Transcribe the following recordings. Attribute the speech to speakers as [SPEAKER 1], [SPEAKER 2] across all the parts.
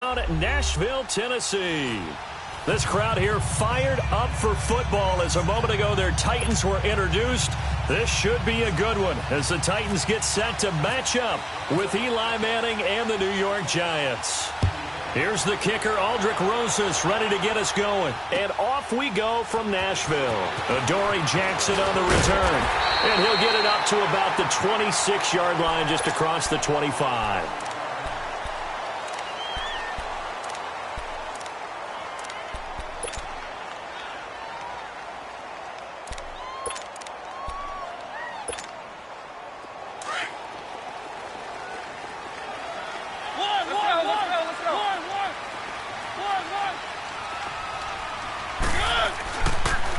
[SPEAKER 1] Nashville, Tennessee. This crowd here fired up for football as a moment ago their Titans were introduced. This should be a good one as the Titans get set to match up with Eli Manning and the New York Giants. Here's the kicker, Aldrick Rosas, ready to get us going. And off we go from Nashville. Adoree Jackson on the return. And he'll get it up to about the 26-yard line just across the 25.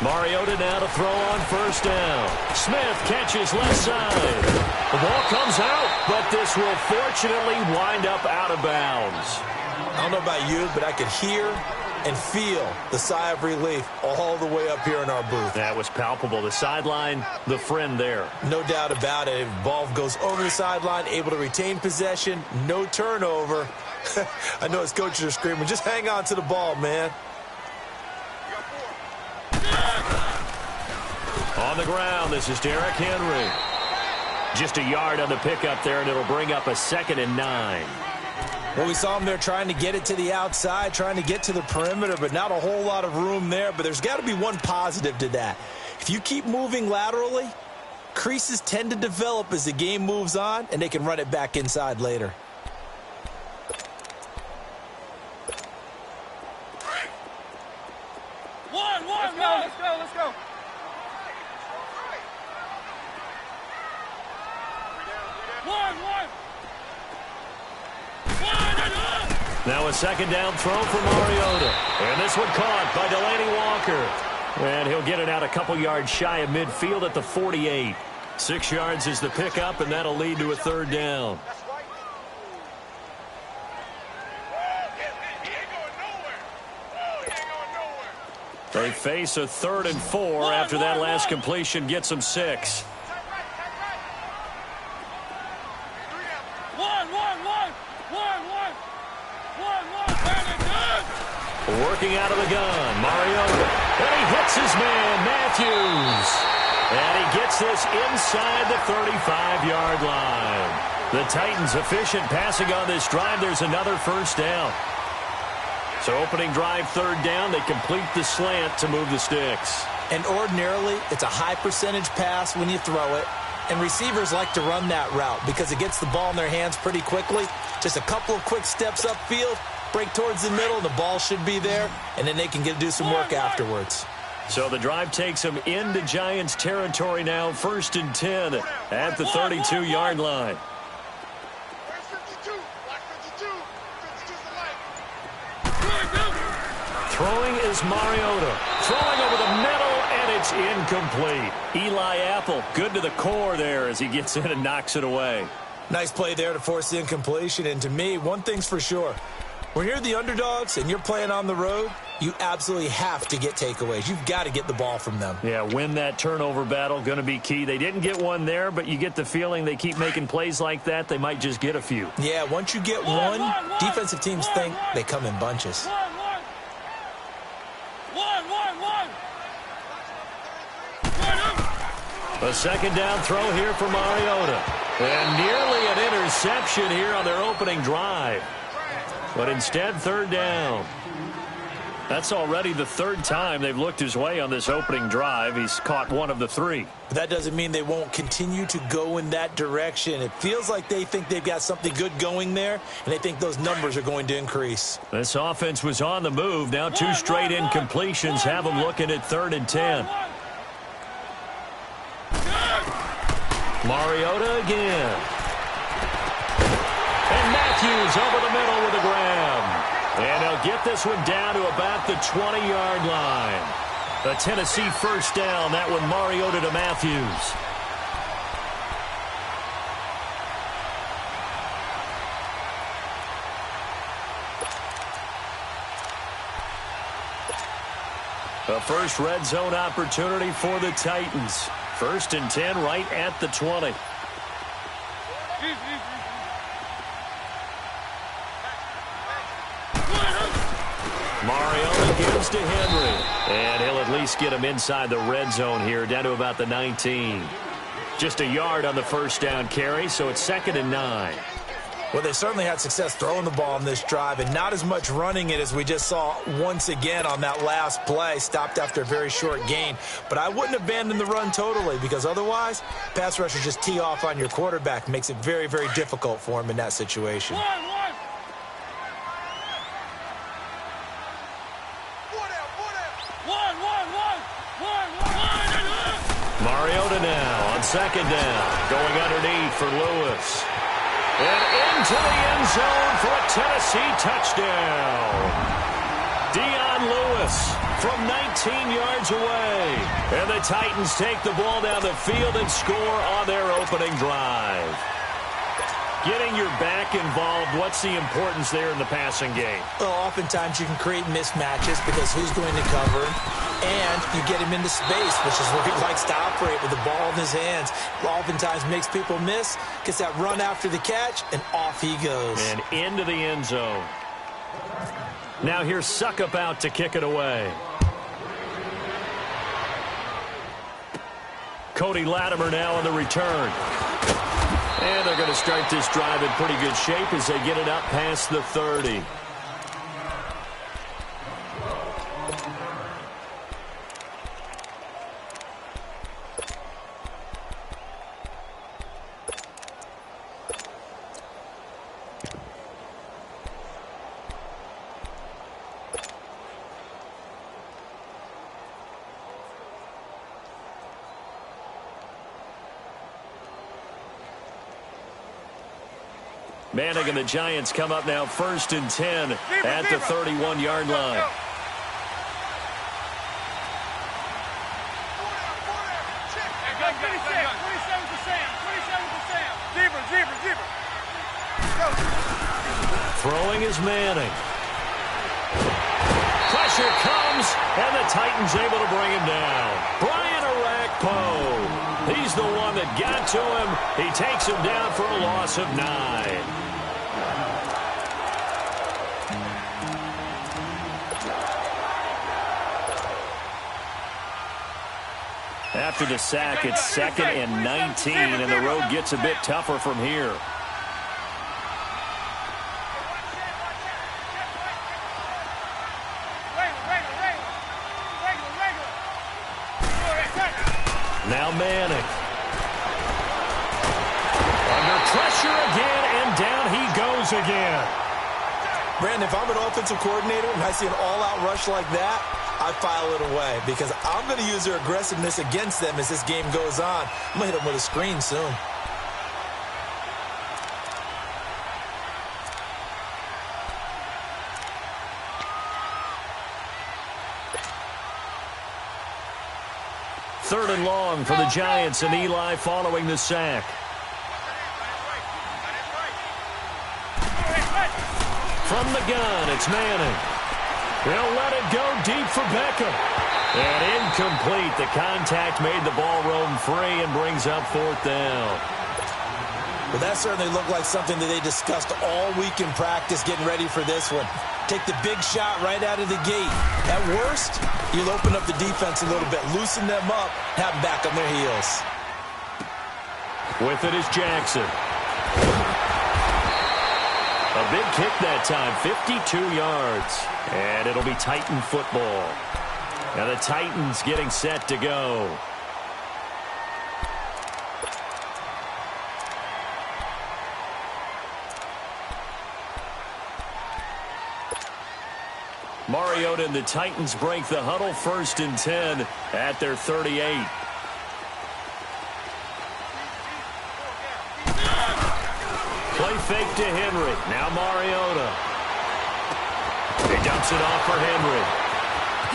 [SPEAKER 1] Mariota now to throw on first down. Smith catches left side. The ball comes out, but this will fortunately wind up out of bounds.
[SPEAKER 2] I don't know about you, but I could hear and feel the sigh of relief all the way up here in our booth.
[SPEAKER 1] That was palpable. The sideline, the friend there.
[SPEAKER 2] No doubt about it. If the ball goes over the sideline, able to retain possession, no turnover. I know his coaches are screaming, just hang on to the ball, man.
[SPEAKER 1] On the ground, this is Derrick Henry. Just a yard on the pickup there, and it'll bring up a 2nd and 9.
[SPEAKER 2] Well, we saw him there trying to get it to the outside, trying to get to the perimeter, but not a whole lot of room there. But there's got to be one positive to that. If you keep moving laterally, creases tend to develop as the game moves on, and they can run it back inside later.
[SPEAKER 3] Let's go.
[SPEAKER 1] Now a 2nd down throw for Mariota. And this one caught by Delaney Walker. And he'll get it out a couple yards shy of midfield at the 48. 6 yards is the pickup, and that'll lead to a 3rd down. They face a 3rd and 4 after that last completion gets them 6. Working out of the gun, Mariota. And he hits his man, Matthews. And he gets this inside the 35-yard line. The Titans efficient passing on this drive. There's another 1st down. So opening drive 3rd down, they complete the slant to move the sticks.
[SPEAKER 2] And ordinarily, it's a high percentage pass when you throw it. And receivers like to run that route because it gets the ball in their hands pretty quickly. Just a couple of quick steps upfield, break towards the middle, and the ball should be there. And then they can do some work afterwards.
[SPEAKER 1] So the drive takes them into Giants territory now. 1st and 10 at the 32-yard line. Throwing is Mariota. Throwing over the middle, and it's incomplete. Eli Apple, good to the core there as he gets in and knocks it away.
[SPEAKER 2] Nice play there to force the incompletion. And to me, one thing's for sure. When you're the underdogs and you're playing on the road, you absolutely have to get takeaways. You've got to get the ball from them.
[SPEAKER 1] Yeah, win that turnover battle, going to be key. They didn't get one there, but you get the feeling they keep making plays like that, they might just get a few.
[SPEAKER 2] Yeah, once you get one, defensive teams think they come in bunches.
[SPEAKER 1] A 2nd down throw here for Mariota. And nearly an interception here on their opening drive. But instead, 3rd down. That's already the 3rd time they've looked his way on this opening drive. He's caught 1 of the 3.
[SPEAKER 2] But that doesn't mean they won't continue to go in that direction. It feels like they think they've got something good going there, and they think those numbers are going to increase.
[SPEAKER 1] This offense was on the move. Now 2 straight incompletions have them looking at 3rd and 10. Mariota again. And Matthews over the middle with a grab. And they'll get this one down to about the 20-yard line. A Tennessee 1st down. That one Mariota to Matthews. A first red zone opportunity for the Titans. 1st and 10 right at the 20. Mariota gives to Henry. And he'll at least get him inside the red zone here, down to about the 19. Just a yard on the first down carry, so it's 2nd and 9.
[SPEAKER 2] Well, they certainly had success throwing the ball on this drive and not as much running it as we just saw once again on that last play. Stopped after a very short gain. But I wouldn't abandon the run totally because otherwise, pass rushers just tee off on your quarterback. Makes it very, very difficult for him in that situation.
[SPEAKER 1] Mariota now on 2nd down, going underneath for Lewis. And into the end zone for a Tennessee touchdown. Dion Lewis from 19 yards away. And the Titans take the ball down the field and score on their opening drive. Getting your back involved, what's the importance there in the passing game?
[SPEAKER 2] Well, oftentimes you can create mismatches because who's going to cover him, and you get him into space, which is where he likes to operate with the ball in his hands. Oftentimes makes people miss, gets that run after the catch, and off he goes.
[SPEAKER 1] And into the end zone. Now here's Suckup out to kick it away. Cody Latimer now on the return. And they're going to start this drive in pretty good shape as they get it up past the 30. Manning and the Giants come up now 1st and 10 at the 31-yard line. Throwing is Manning. Pressure comes, and the Titans able to bring him down. Brian Orakpo. He's the one that got to him. He takes him down for a loss of 9. After the sack, it's 2nd and 19, and the road gets a bit tougher from here. Now Manning. Under pressure again, and down he goes again.
[SPEAKER 2] Brandon, if I'm an offensive coordinator and I see an all-out rush like that, I file it away because I'm going to use their aggressiveness against them as this game goes on. I'm going to hit them with a screen soon.
[SPEAKER 1] Third and long for the Giants, and Eli following the sack. From the gun, it's Manning. He'll let it go deep for Beckham. And incomplete. The contact made the ball roam free and brings up 4th down.
[SPEAKER 2] Well, that certainly looked like something that they discussed all week in practice getting ready for this one. Take the big shot right out of the gate. At worst, you'll open up the defense a little bit, loosen them up, have them back on their heels.
[SPEAKER 1] With it is Jackson. A big kick that time, 52 yards. And it'll be Titan football. Now the Titans getting set to go. Mariota and the Titans break the huddle, 1st and 10 at their 38. Play fake to Henry. Now Mariota. He dumps it off for Henry.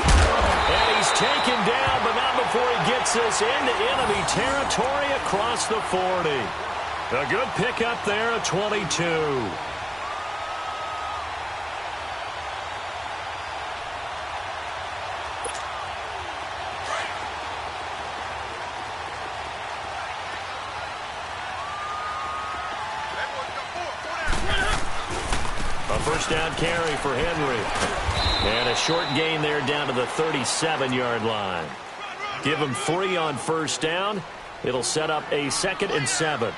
[SPEAKER 1] And he's taken down, but not before he gets this into enemy territory across the 40. A good pickup there at 22. First down carry for Henry. And a short gain there down to the 37-yard line. Give him 3 on first down. It'll set up a 2nd and 7.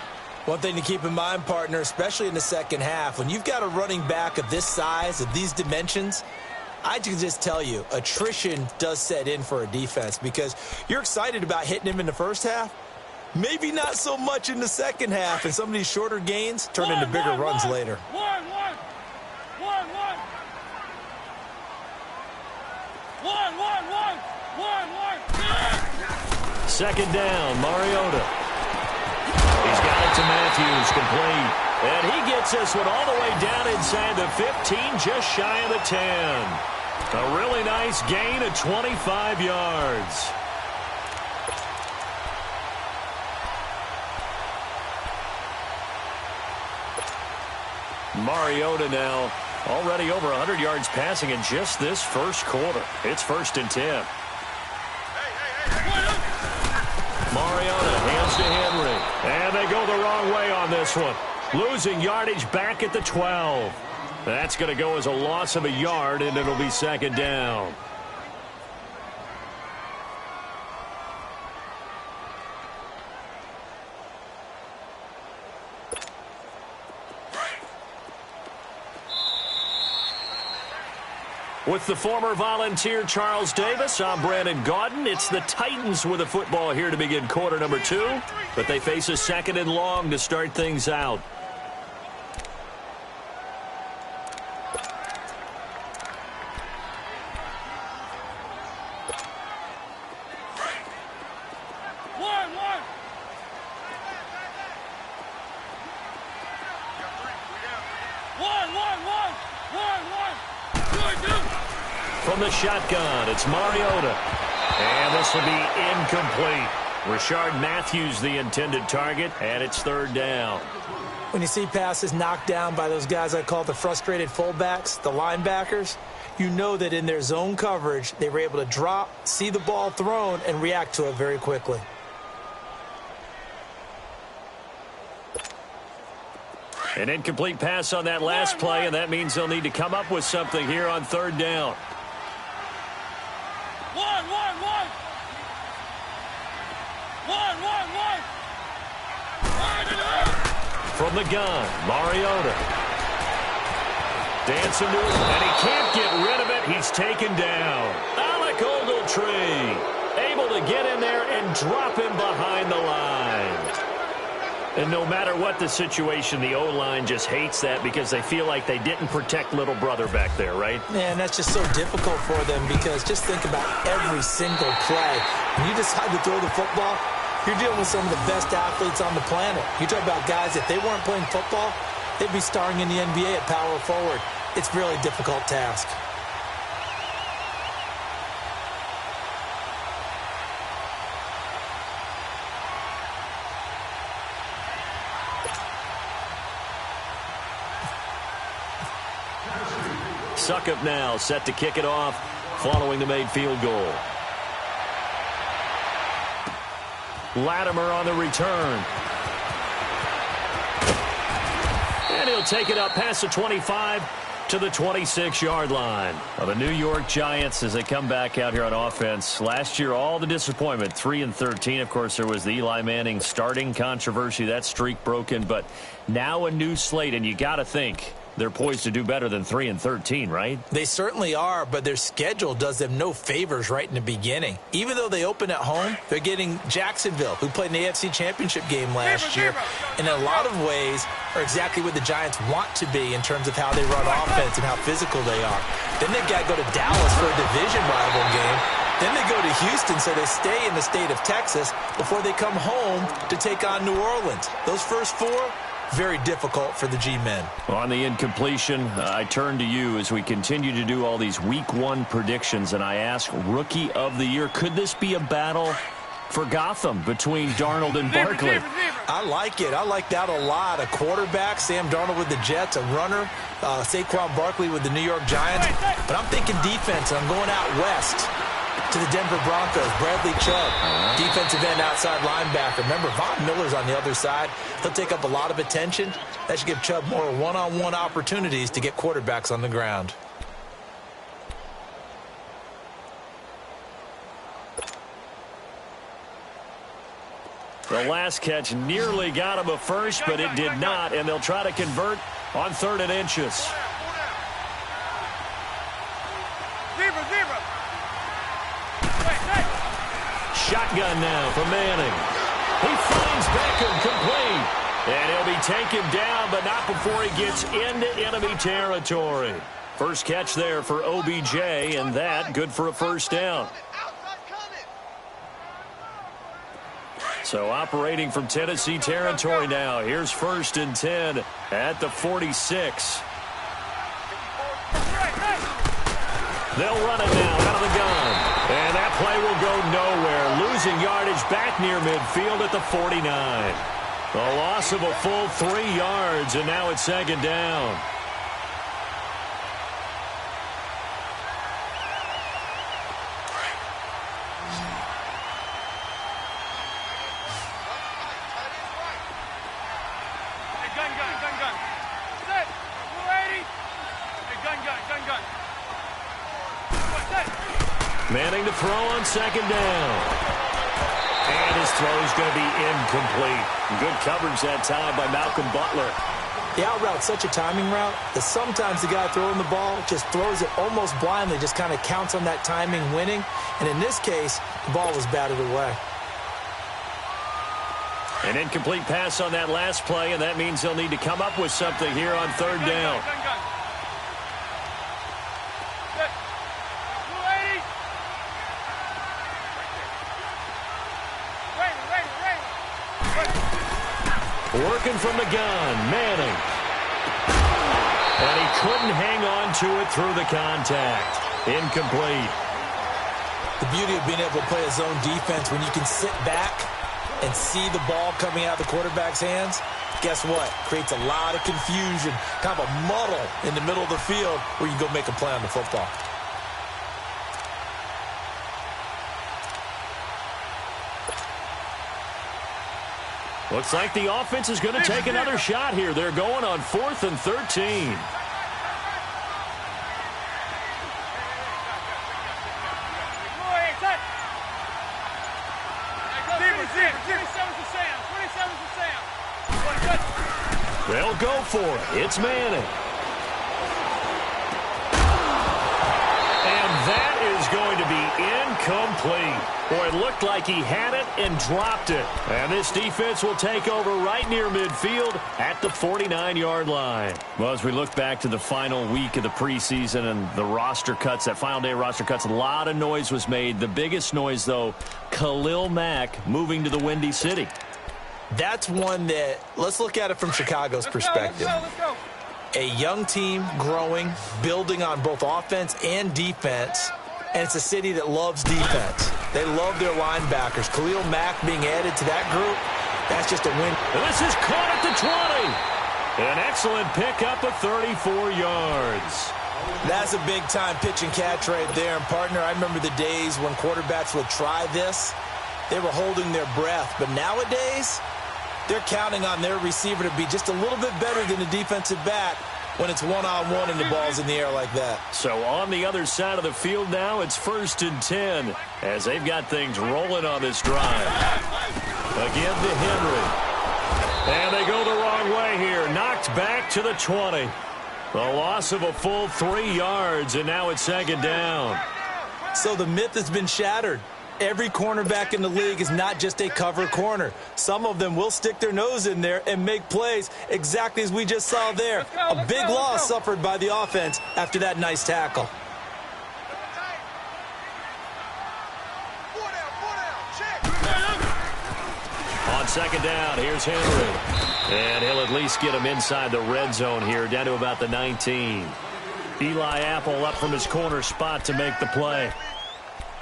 [SPEAKER 2] One thing to keep in mind, partner, especially in the second half, when you've got a running back of this size, of these dimensions, I can just tell you, attrition does set in for a defense because you're excited about hitting him in the first half. Maybe not so much in the second half, and some of these shorter gains turn into bigger runs later.
[SPEAKER 1] Second down, Mariota. He's got it to Matthews, complete. And he gets this one all the way down inside the 15, just shy of the 10. A really nice gain of 25 yards. Mariota now already over 100 yards passing in just this first quarter. It's 1st and 10. Mariota hands to Henry. And they go the wrong way on this one. Losing yardage back at the 12. That's going to go as a loss of a yard, and it'll be 2nd down. With the former Volunteer Charles Davis, I'm Brandon Gaudin. It's the Titans with the football here to begin quarter number 2, but they face a 2nd and long to start things out. From the shotgun, it's Mariota. And this will be incomplete. Rashard Matthews, the intended target, and it's 3rd down.
[SPEAKER 2] When you see passes knocked down by those guys I call the frustrated fullbacks, the linebackers, you know that in their zone coverage, they were able to drop, see the ball thrown, and react to it very quickly.
[SPEAKER 1] An incomplete pass on that last play, and that means they'll need to come up with something here on 3rd down. From the gun, Mariota. Dancing to it, and he can't get rid of it. He's taken down. Alec Ogletree able to get in there and drop him behind the line. And no matter what the situation, the O-line just hates that because they feel like they didn't protect little brother back there, right?
[SPEAKER 2] Yeah, and that's just so difficult for them because just think about every single play. When you decide to throw the football, you're dealing with some of the best athletes on the planet. You talk about guys, if they weren't playing football, they'd be starring in the NBA at power forward. It's a really difficult task.
[SPEAKER 1] Suckup now set to kick it off following the made field goal. Latimer on the return. And he'll take it up past the 25 to the 26-yard line. Well, the New York Giants, as they come back out here on offense, last year all the disappointment, 3-13. Of course, there was the Eli Manning starting controversy. That streak broken, but now a new slate, and you got to think they're poised to do better than 3-13, right?
[SPEAKER 2] They certainly are, but their schedule does them no favors right in the beginning. Even though they open at home, they're getting Jacksonville, who played in the AFC Championship game last year, and in a lot of ways are exactly what the Giants want to be in terms of how they run offense and how physical they are. Then they've got to go to Dallas for a division rival game. Then they go to Houston, so they stay in the state of Texas before they come home to take on New Orleans. Those first 4, very difficult for the G-men.
[SPEAKER 1] On the incompletion, I turn to you as we continue to do all these Week 1 predictions, and I ask Rookie of the Year, could this be a battle for Gotham between Darnold and Barkley?
[SPEAKER 2] I like it. I like that a lot. A quarterback, Sam Darnold with the Jets, a runner, Saquon Barkley with the New York Giants. But I'm thinking defense. I'm going out west. to the Denver Broncos, Bradley Chubb, defensive end outside linebacker. Remember, Von Miller's on the other side. He'll take up a lot of attention. That should give Chubb more one-on-one opportunities to get quarterbacks on the ground.
[SPEAKER 1] The last catch nearly got him a first, but it did not, and they'll try to convert on 3rd and inches. Shotgun now for Manning. He finds Beckham complete, and he'll be taken down, but not before he gets into enemy territory. First catch there for OBJ, and that good for a first down. So operating from Tennessee territory now. Here's 1st and 10 at the 46. They'll run it now out of the gun. And that play will go nowhere. Losing yardage back near midfield at the 49. A loss of a full 3 yards, and now it's 2nd down. Manning to throw on 2nd down. And his throw is going to be incomplete. Good coverage that time by Malcolm Butler.
[SPEAKER 2] The out route's such a timing route that sometimes the guy throwing the ball just throws it almost blindly, just kind of counts on that timing winning. And in this case, the ball was batted away.
[SPEAKER 1] An incomplete pass on that last play, and that means they'll need to come up with something here on 3rd down. Working from the gun, Manning. And he couldn't hang on to it through the contact. Incomplete.
[SPEAKER 2] The beauty of being able to play a zone defense when you can sit back and see the ball coming out of the quarterback's hands, guess what? Creates a lot of confusion, kind of a muddle in the middle of the field where you go make a play on the football.
[SPEAKER 1] Looks like the offense is going to take another shot here. They're going on 4th and 13. They'll go for it. It's Manning. And that is going to be incomplete. Boy, it looked like he had it and dropped it. And this defense will take over right near midfield at the 49-yard line. Well, as we look back to the final week of the preseason and the roster cuts, that final day of roster cuts, a lot of noise was made. The biggest noise, though, Khalil Mack moving to the Windy City.
[SPEAKER 2] That's one that, let's look at it from Chicago's perspective.
[SPEAKER 3] Let's go.
[SPEAKER 2] A young team growing, building on both offense and defense, and it's a city that loves defense. They love their linebackers. Khalil Mack being added to that group, that's just a win.
[SPEAKER 1] And this is caught at the 20. An excellent pickup of 34 yards.
[SPEAKER 2] That's a big-time pitch and catch right there. And, partner, I remember the days when quarterbacks would try this. They were holding their breath. But nowadays, they're counting on their receiver to be just a little bit better than the defensive back when it's one-on-one and the ball's in the air like that.
[SPEAKER 1] So on the other side of the field now, it's 1st and 10 as they've got things rolling on this drive. Again to Henry. And they go the wrong way here. Knocked back to the 20. The loss of a full 3 yards, and now it's 2nd down.
[SPEAKER 2] So the myth has been shattered. Every cornerback in the league is not just a cover corner. Some of them will stick their nose in there and make plays exactly as we just saw there. A big loss suffered by the offense after that nice tackle.
[SPEAKER 1] On 2nd down, here's Henry. And he'll at least get him inside the red zone here, down to about the 19. Eli Apple up from his corner spot to make the play.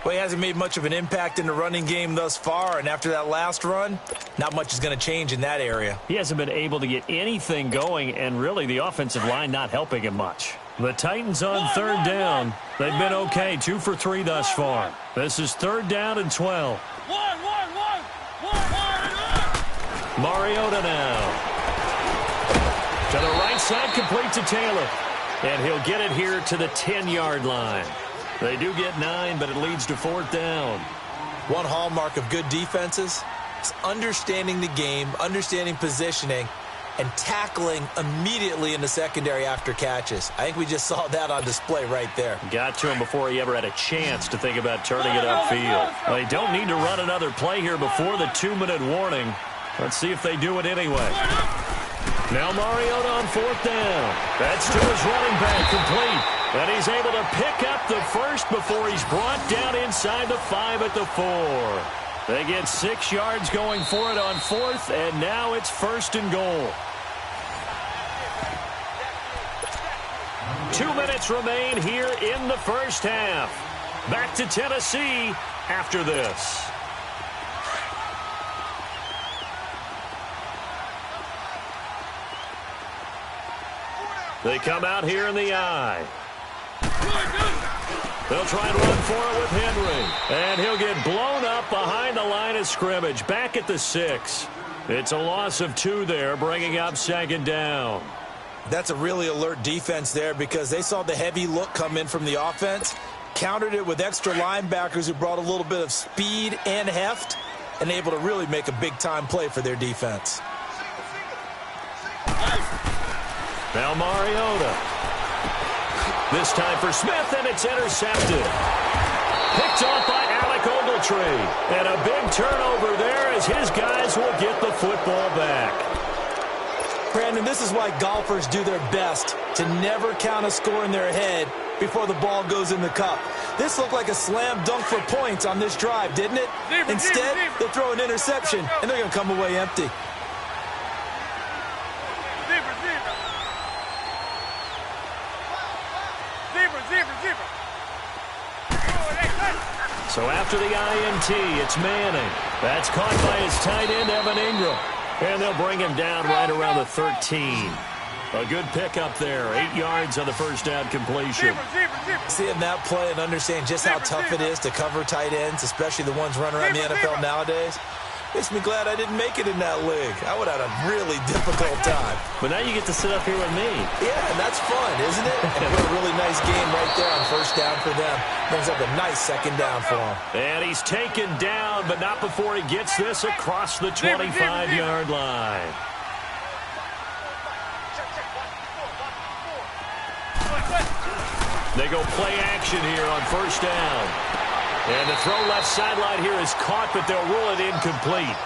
[SPEAKER 2] Well, he hasn't made much of an impact in the running game thus far, and after that last run, not much is going to change in that area.
[SPEAKER 1] He hasn't been able to get anything going, and really the offensive line not helping him much. The Titans on third down. They've been okay, 2 for 3 thus far. This is 3rd down and 12. Mariota now. To the right side, complete to Taylor. And he'll get it here to the 10-yard line. They do get 9, but it leads to 4th down.
[SPEAKER 2] One hallmark of good defenses is understanding the game, understanding positioning, and tackling immediately in the secondary after catches. I think we just saw that on display right there.
[SPEAKER 1] Got to him before he ever had a chance to think about turning it upfield. Well, they don't need to run another play here before the 2-minute warning. Let's see if they do it anyway. Now Mariota on 4th down. That's to his running back, complete. And he's able to pick up the first before he's brought down inside the 5 at the 4. They get 6 yards going for it on 4th, and now it's 1st and goal. 2 minutes remain here in the first half. Back to Tennessee after this. They come out here in the eye. They'll try and run for it with Henry. And he'll get blown up behind the line of scrimmage. Back at the 6. It's a loss of 2 there, bringing up 2nd down.
[SPEAKER 2] That's a really alert defense there because they saw the heavy look come in from the offense, countered it with extra linebackers who brought a little bit of speed and heft, and able to really make a big-time play for their defense.
[SPEAKER 1] Now Mariota. This time for Smith, and it's intercepted. Picked off by Alec Ogletree. And a big turnover there as his guys will get the football back.
[SPEAKER 2] Brandon, this is why golfers do their best to never count a score in their head before the ball goes in the cup. This looked like a slam dunk for points on this drive, didn't it? Instead, they'll throw an interception, and they're going to come away empty.
[SPEAKER 1] So after the INT, it's Manning. That's caught by his tight end, Evan Ingram. And they'll bring him down right around the 13. A good pickup there. 8 yards on the first down completion.
[SPEAKER 2] Seeing that play and understand just how tough it is to cover tight ends, especially the ones running around the NFL nowadays, makes me glad I didn't make it in that league. I would have had a really difficult time.
[SPEAKER 1] But now you get to sit up here with me.
[SPEAKER 2] Yeah, and that's fun, isn't it? And what a really nice game right there on first down for them. Brings up a nice 2nd down for him.
[SPEAKER 1] And he's taken down, but not before he gets this across the 25-yard line. They go play action here on first down. And the throw left sideline here is caught, but they'll rule it incomplete.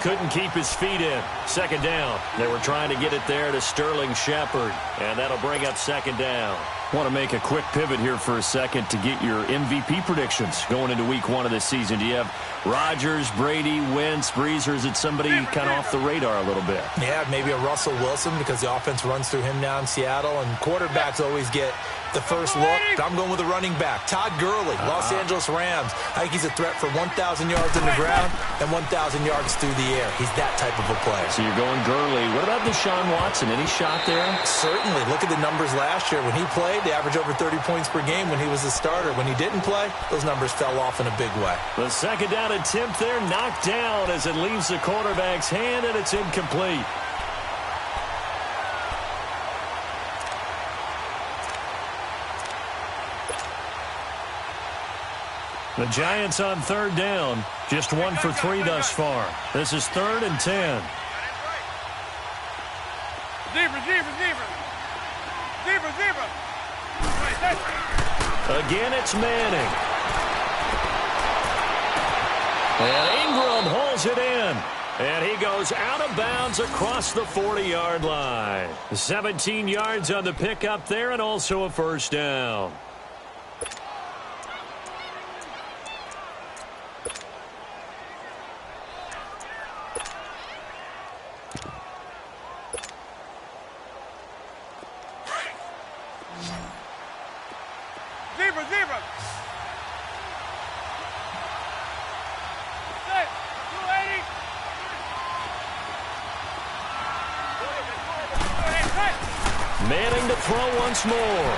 [SPEAKER 1] Couldn't keep his feet in. 2nd down. They were trying to get it there to Sterling Shepard. And that'll bring up 2nd down. Want to make a quick pivot here for a second to get your MVP predictions going into week 1 of this season. Do you have Rodgers, Brady, Wentz, Brees, or is it somebody kind of off the radar a little bit?
[SPEAKER 2] Yeah, maybe a Russell Wilson because the offense runs through him now in Seattle, and quarterbacks always get the first look. But I'm going with a running back. Todd Gurley, Los Angeles Rams. I think he's a threat for 1,000 yards in the ground and 1,000 yards through the air. He's that type of a player.
[SPEAKER 1] So you're going Gurley. What about Deshaun Watson? Any shot there?
[SPEAKER 2] Certainly. Look at the numbers last year. When he played, they averaged over 30 points per game when he was the starter. When he didn't play, those numbers fell off in a big way.
[SPEAKER 1] The 2nd down attempt there knocked down as it leaves the quarterback's hand, and it's incomplete. The Giants on 3rd down. Just 1 for 3 thus far. This is 3rd and 10. Again, it's Manning. And Ingram holds it in. And he goes out of bounds across the 40-yard line. 17 yards on the pickup there, and also a first down. Manning to throw once more.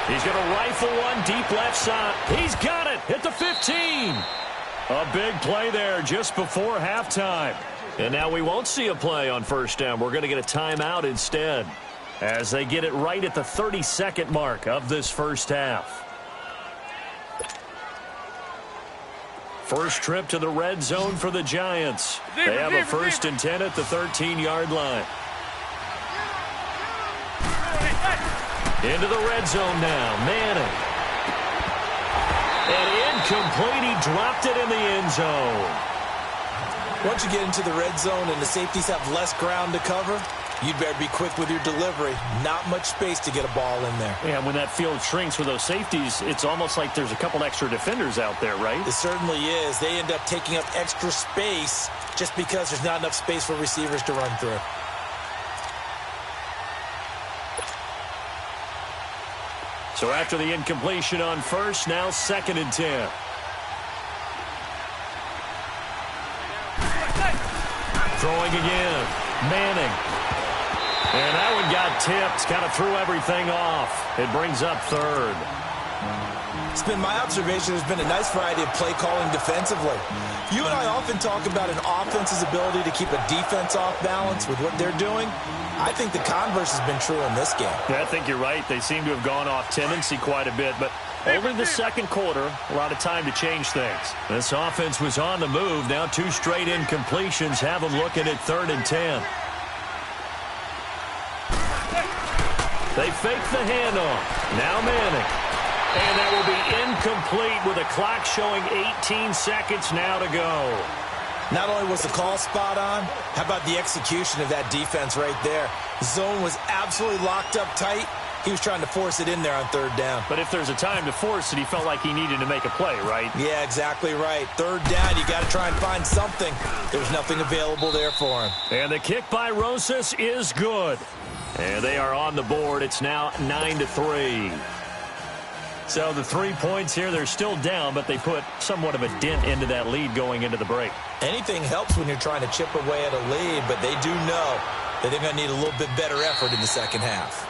[SPEAKER 1] He's going to rifle one deep left side. He's got it at the 15. A big play there just before halftime. And now we won't see a play on first down. We're going to get a timeout instead as they get it right at the 30-second mark of this first half. First trip to the red zone for the Giants. They have a 1st and 10 at the 13-yard line. Into the red zone now. Manning. And incomplete. He dropped it in the end zone.
[SPEAKER 2] Once you get into the red zone and the safeties have less ground to cover, you'd better be quick with your delivery. Not much space to get a ball in there.
[SPEAKER 1] Yeah, when that field shrinks with those safeties, it's almost like there's a couple extra defenders out there, right?
[SPEAKER 2] It certainly is. They end up taking up extra space just because there's not enough space for receivers to run through.
[SPEAKER 1] So after the incompletion on first, now 2nd and 10. Throwing again. Manning. And that one got tipped. Kind of threw everything off. It brings up 3rd.
[SPEAKER 2] It's been my observation there's been a nice variety of play calling defensively. You and I often talk about an offense's ability to keep a defense off balance with what they're doing. I think the converse has been true in this game.
[SPEAKER 1] Yeah, I think you're right. They seem to have gone off tendency quite a bit, but over the second quarter, a lot of time to change things. This offense was on the move. Now 2 straight incompletions have them looking at 3rd and 10. They fake the handoff. Now Manning. And that will be incomplete with a clock showing 18 seconds now to go.
[SPEAKER 2] Not only was the call spot on, how about the execution of that defense right there? The zone was absolutely locked up tight. He was trying to force it in there on 3rd down.
[SPEAKER 1] But if there's a time to force it, he felt like he needed to make a play, right?
[SPEAKER 2] Yeah, exactly right. 3rd down, you got to try and find something. There's nothing available there for him.
[SPEAKER 1] And the kick by Rosas is good. And they are on the board. It's now 9-3. So the 3 points here, they're still down, but they put somewhat of a dent into that lead going into the break.
[SPEAKER 2] Anything helps when you're trying to chip away at a lead, but they do know that they're going to need a little bit better effort in the second half.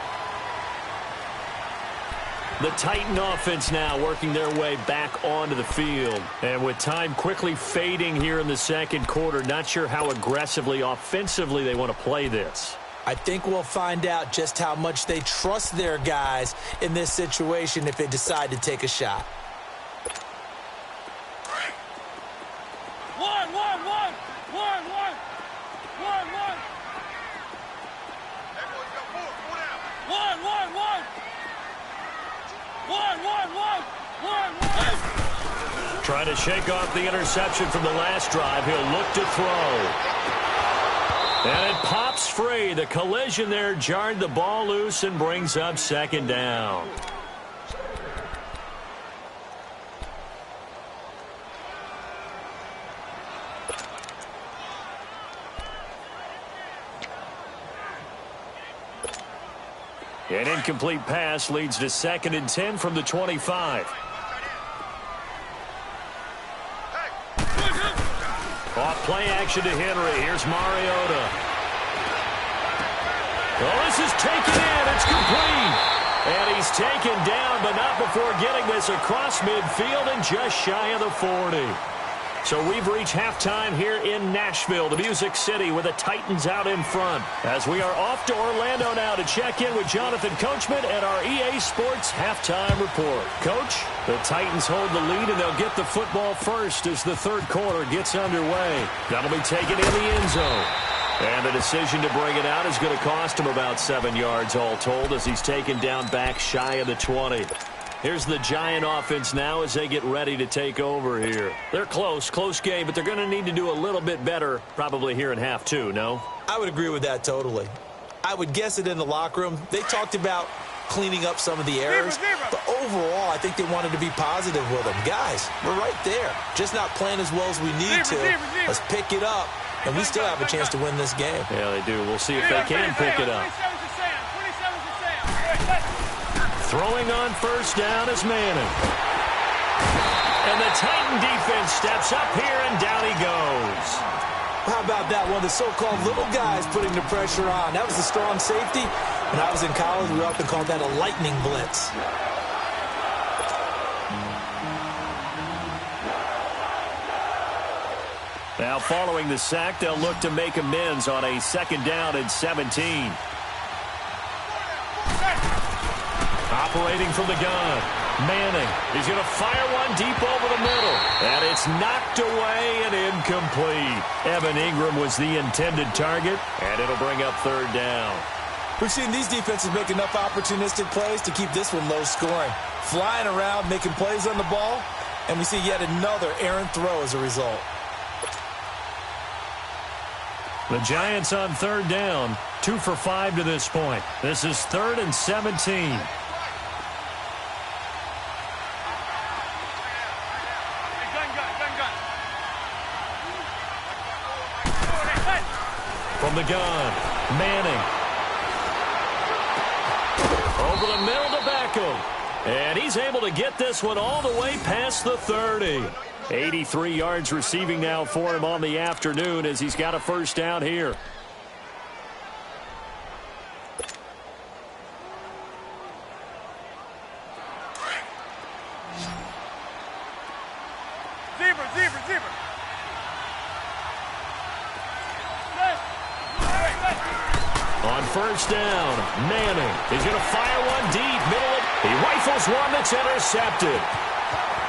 [SPEAKER 1] The Titan offense now working their way back onto the field. And with time quickly fading here in the second quarter, not sure how aggressively, offensively they want to play this.
[SPEAKER 2] I think we'll find out just how much they trust their guys in this situation if they decide to take a shot.
[SPEAKER 3] One.
[SPEAKER 1] Trying to shake off the interception from the last drive. He'll look to throw. And it pops free. The collision there jarred the ball loose and brings up 2nd down. An incomplete pass leads to 2nd and 10 from the 25. Off play action to Henry. Here's Mariota. Oh, this is taken in. It's complete. And he's taken down, but not before getting this across midfield and just shy of the 40. So we've reached halftime here in Nashville, the Music City, with the Titans out in front. As we are off to Orlando now to check in with Jonathan Coachman at our EA Sports Halftime Report. Coach, the Titans hold the lead, and they'll get the football first as the 3rd quarter gets underway. That'll be taken in the end zone. And the decision to bring it out is going to cost him about 7 yards all told as he's taken down back shy of the 20. Here's the Giant offense now as they get ready to take over here. They're close game, but they're going to need to do a little bit better probably here in half 2, no?
[SPEAKER 2] I would agree with that totally. I would guess it in the locker room. They talked about cleaning up some of the errors, but overall, I think they wanted to be positive with them. Guys, we're right there. Just not playing as well as we need to. Let's pick it up, and we still have a chance to win this game.
[SPEAKER 1] Yeah, they do. We'll see if they can pick it up.
[SPEAKER 3] 27%.
[SPEAKER 1] Throwing on first down is Manning. And the Titan defense steps up here, and down he goes.
[SPEAKER 2] How about that one? The so-called little guys putting the pressure on. That was the strong safety. When I was in college, we often called that a lightning blitz.
[SPEAKER 1] Now following the sack, they'll look to make amends on a 2nd down and 17. Operating from the gun, Manning. He's going to fire one deep over the middle. And it's knocked away and incomplete. Evan Ingram was the intended target, and it'll bring up 3rd down.
[SPEAKER 2] We've seen these defenses make enough opportunistic plays to keep this one low scoring. Flying around, making plays on the ball, and we see yet another errant throw as a result.
[SPEAKER 1] The Giants on 3rd down, 2 for 5 to this point. This is 3rd and 17. From the gun, Manning. Over the middle to Beckham. And he's able to get this one all the way past the 30. 83 yards receiving now for him on the afternoon as he's got a 1st down here.
[SPEAKER 3] Zebra.
[SPEAKER 1] On 1st down, Manning. He's going to fire one deep, middle. He rifles one that's intercepted.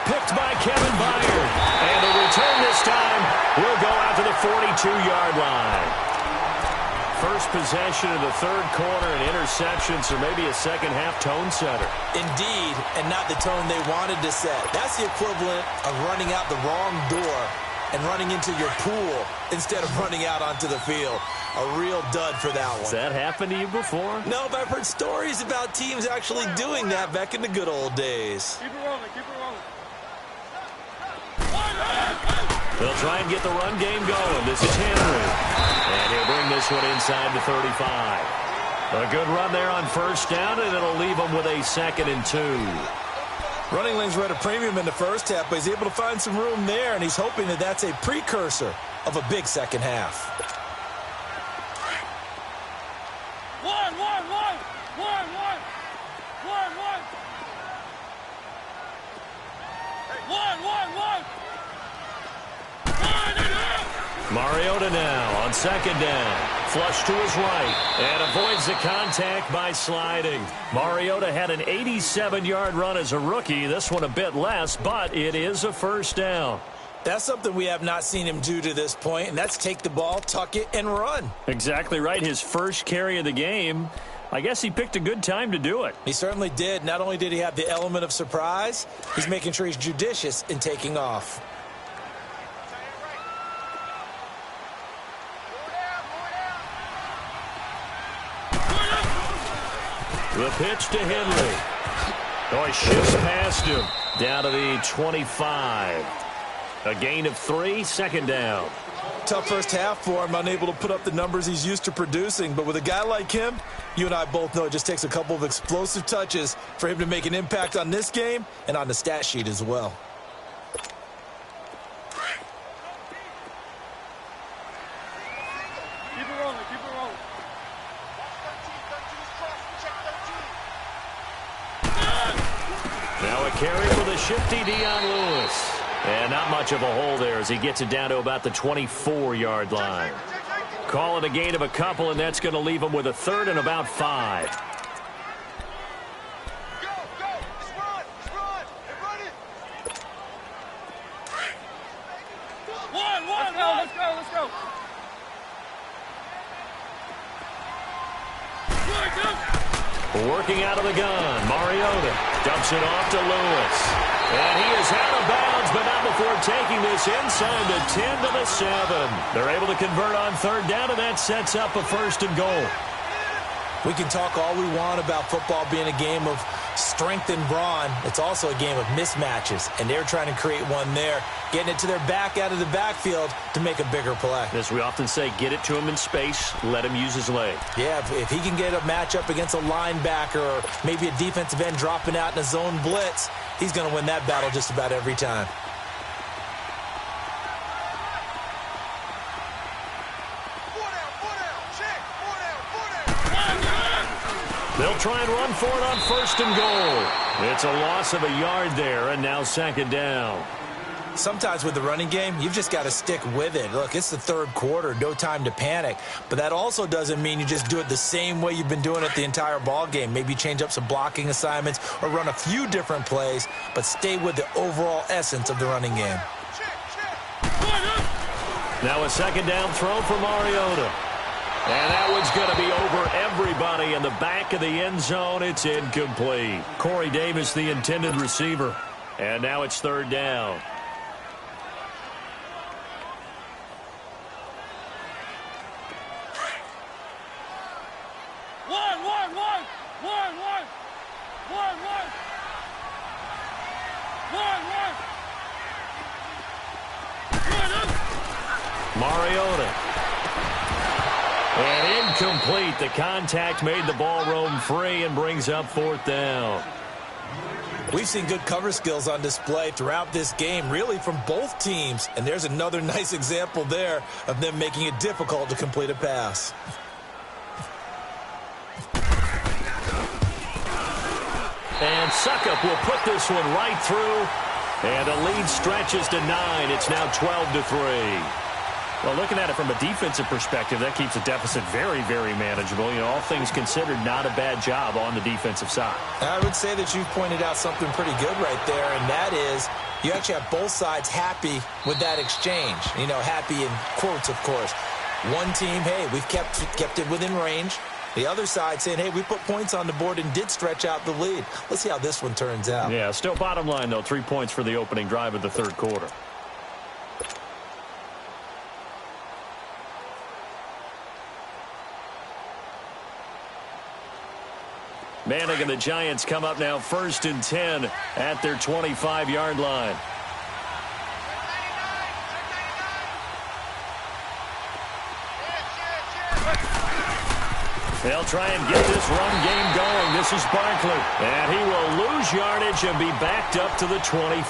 [SPEAKER 1] Picked by Kevin Byard. And the return this time will go out to the 42-yard line. First possession of the 3rd quarter and interceptions, or maybe a second-half tone setter.
[SPEAKER 2] Indeed, and not the tone they wanted to set. That's the equivalent of running out the wrong door and running into your pool instead of running out onto the field. A real dud for that one.
[SPEAKER 1] Has that happened to you before?
[SPEAKER 2] No, but I've heard stories about teams actually doing that back in the good old days.
[SPEAKER 3] Keep it rolling.
[SPEAKER 1] They'll try and get the run game going. This is Henry. And he'll bring this one inside the 35. A good run there on 1st down, and it'll leave him with a 2nd and 2.
[SPEAKER 2] Running lanes were at a premium in the first half, but he's able to find some room there, and he's hoping that that's a precursor of a big second half.
[SPEAKER 1] Mariota now on 2nd down. Flush to his right and avoids the contact by sliding. Mariota had an 87-yard run as a rookie. This one a bit less, but it is a 1st down.
[SPEAKER 2] That's something we have not seen him do to this point, and that's take the ball, tuck it, and run.
[SPEAKER 1] Exactly right. His first carry of the game. I guess he picked a good time to do it.
[SPEAKER 2] He certainly did. Not only did he have the element of surprise, he's making sure he's judicious in taking off.
[SPEAKER 1] The pitch to Henry. Oh, he shifts past him. Down to the 25. A gain of 3, 2nd down.
[SPEAKER 2] Tough first half for him, unable to put up the numbers he's used to producing. But with a guy like him, you and I both know it just takes a couple of explosive touches for him to make an impact on this game and on the stat sheet as well.
[SPEAKER 1] Now a carry for the shifty Dion Lewis. And not much of a hole there as he gets it down to about the 24-yard line. Call it a gain of a couple, and that's going to leave him with a 3rd and about 5.
[SPEAKER 3] Let's go.
[SPEAKER 1] Working out of the gun, Mariota dumps it off to Lewis. And he is out of bounds, but not before taking this inside the 10 to the 7. They're able to convert on 3rd down, and that sets up a 1st and goal.
[SPEAKER 2] We can talk all we want about football being a game of strength and brawn. It's also a game of mismatches, and they're trying to create one there, getting it to their back out of the backfield to make a bigger play.
[SPEAKER 1] As we often say, get it to him in space, let him use his leg.
[SPEAKER 2] Yeah, if he can get a matchup against a linebacker or maybe a defensive end dropping out in a zone blitz, he's going to win that battle just about every time.
[SPEAKER 1] They'll try and run for it on 1st and goal. It's a loss of a yard there, and now 2nd down.
[SPEAKER 2] Sometimes with the running game, you've just got to stick with it. Look, it's the 3rd quarter, no time to panic. But that also doesn't mean you just do it the same way you've been doing it the entire ball game. Maybe change up some blocking assignments or run a few different plays, but stay with the overall essence of the running game.
[SPEAKER 1] Now a 2nd down throw for Mariota. And that one's going to be over everybody in the back of the end zone. It's incomplete. Corey Davis, the intended receiver. And now it's 3rd down. Mariota. And incomplete. The contact made the ball roam free and brings up 4th down.
[SPEAKER 2] We've seen good cover skills on display throughout this game, really from both teams. And there's another nice example there of them making it difficult to complete a pass.
[SPEAKER 1] And Suckup will put this one right through. And a lead stretches to 9. It's now 12-3. Well, looking at it from a defensive perspective, that keeps the deficit very, very manageable. You know, all things considered, not a bad job on the defensive side.
[SPEAKER 2] I would say that you've pointed out something pretty good right there, and that is you actually have both sides happy with that exchange. You know, happy in quotes, of course. One team, hey, we've kept it within range. The other side saying, hey, we put points on the board and did stretch out the lead. Let's see how this one turns out.
[SPEAKER 1] Yeah, still bottom line, though, 3 points for the opening drive of the 3rd quarter. Manning and the Giants come up now 1st and 10 at their 25-yard line. They'll try and get this run game going. This is Barkley. And he will lose yardage and be backed up to the 24.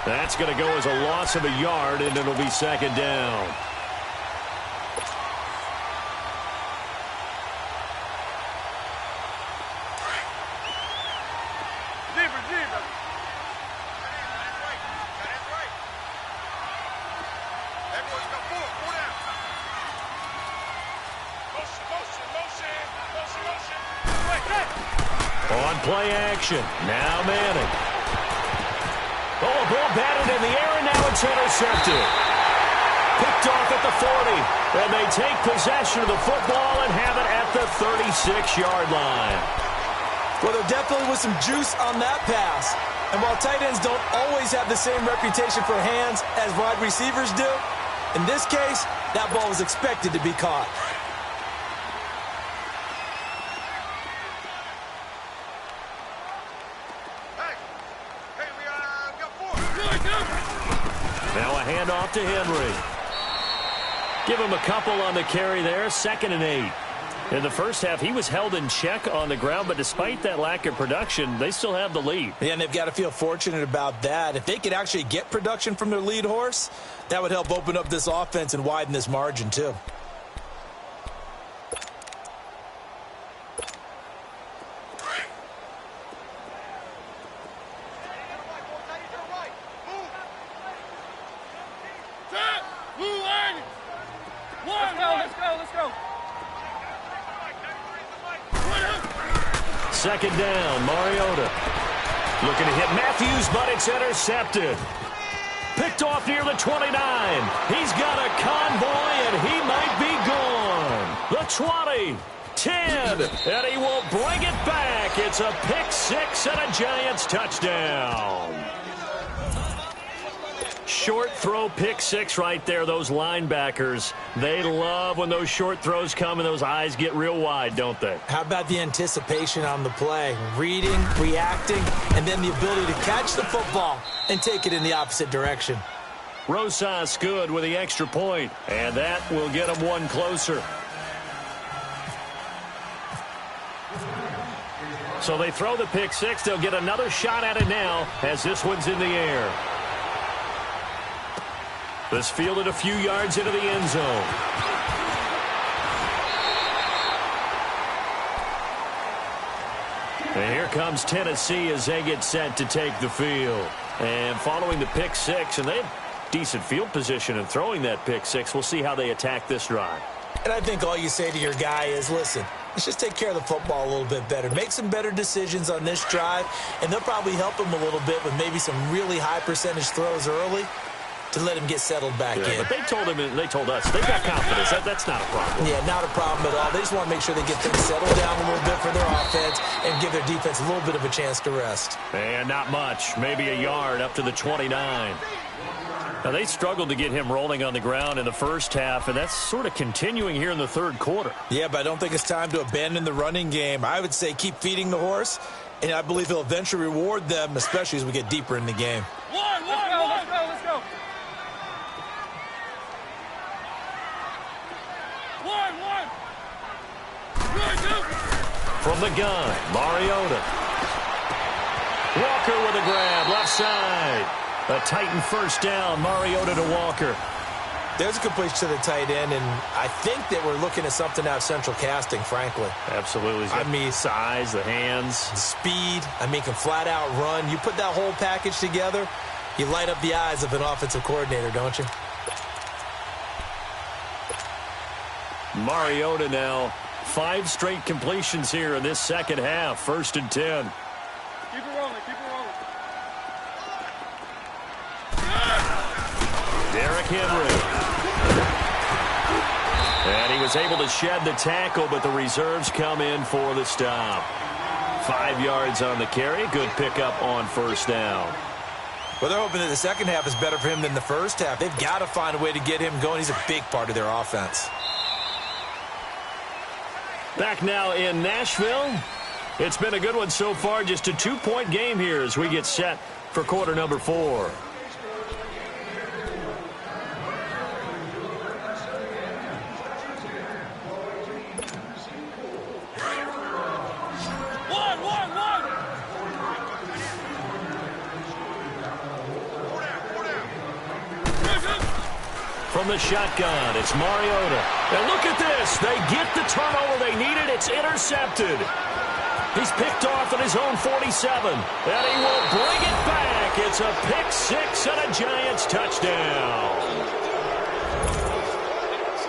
[SPEAKER 1] That's going to go as a loss of a yard, and it'll be 2nd down. On play action. Now Manning. Oh, a ball batted in the air, and now it's intercepted. Picked off at the 40. And they take possession of the football and have it at the 36-yard line.
[SPEAKER 2] Well, there definitely was some juice on that pass. And while tight ends don't always have the same reputation for hands as wide receivers do, in this case, that ball was expected to be caught.
[SPEAKER 1] Now a handoff to Henry. Give him a couple on the carry there. 2nd and 8. In the first half, he was held in check on the ground, but despite that lack of production, they still have the lead.
[SPEAKER 2] Yeah, and they've got to feel fortunate about that. If they could actually get production from their lead horse, that would help open up this offense and widen this margin too.
[SPEAKER 1] Second down, Mariota. Looking to hit Matthews, but it's intercepted. Picked off near the 29. He's got a convoy, and he might be gone. The 20, 10, and he will bring it back. It's a pick six and a Giants touchdown. Short throw pick six right there. Those linebackers, they love when those short throws come and those eyes get real wide, don't they?
[SPEAKER 2] How about the anticipation on the play? Reading, reacting, and then the ability to catch the football and take it in the opposite direction.
[SPEAKER 1] Rosas good with the extra point, and that will get them one closer. So they throw the pick six. They'll get another shot at it now as this one's in the air. This fielded a few yards into the end zone. And here comes Tennessee as they get set to take the field. And following the pick six, and they have decent field position in throwing that pick six. We'll see how they attack this drive.
[SPEAKER 2] And I think all you say to your guy is, listen, let's just take care of the football a little bit better. Make some better decisions on this drive, and they'll probably help him a little bit with maybe some really high percentage throws early to let him get settled back in.
[SPEAKER 1] But they told him, and they told us, they've got confidence. That's not a problem.
[SPEAKER 2] Yeah, not a problem at all. They just want to make sure they get things settled down a little bit for their offense and give their defense a little bit of a chance to rest.
[SPEAKER 1] And not much, maybe a yard up to the 29. Now, they struggled to get him rolling on the ground in the first half, and that's sort of continuing here in the third quarter.
[SPEAKER 2] Yeah, but I don't think it's time to abandon the running game. I would say keep feeding the horse, and I believe he'll eventually reward them, especially as we get deeper in the game.
[SPEAKER 3] Let's go. One.
[SPEAKER 1] From the gun, Mariota. Walker with a grab, left side. A Titan first down, Mariota to Walker.
[SPEAKER 2] There's a completion to the tight end, and I think that we're looking at something out of central casting, frankly.
[SPEAKER 1] Absolutely.
[SPEAKER 2] I mean,
[SPEAKER 1] size, the hands.
[SPEAKER 2] Speed, can flat out run. You put that whole package together, you light up the eyes of an offensive coordinator, don't you?
[SPEAKER 1] Mariota now, 5 straight completions here in this second half, 1st and 10.
[SPEAKER 3] Keep it rolling.
[SPEAKER 1] Derrick Henry. And he was able to shed the tackle, but the reserves come in for the stop. 5 yards on the carry. Good pickup on first down.
[SPEAKER 2] Well, they're hoping that the second half is better for him than the first half. They've got to find a way to get him going. He's a big part of their offense.
[SPEAKER 1] Back now in Nashville. It's been a good one so far. Just a 2-point game here as we get set for quarter number 4. From the shotgun, it's Mariota. And look at this. They get the turnover they needed. It's intercepted. He's picked off at his own 47. And he will bring it back. It's a pick six and a Giants touchdown.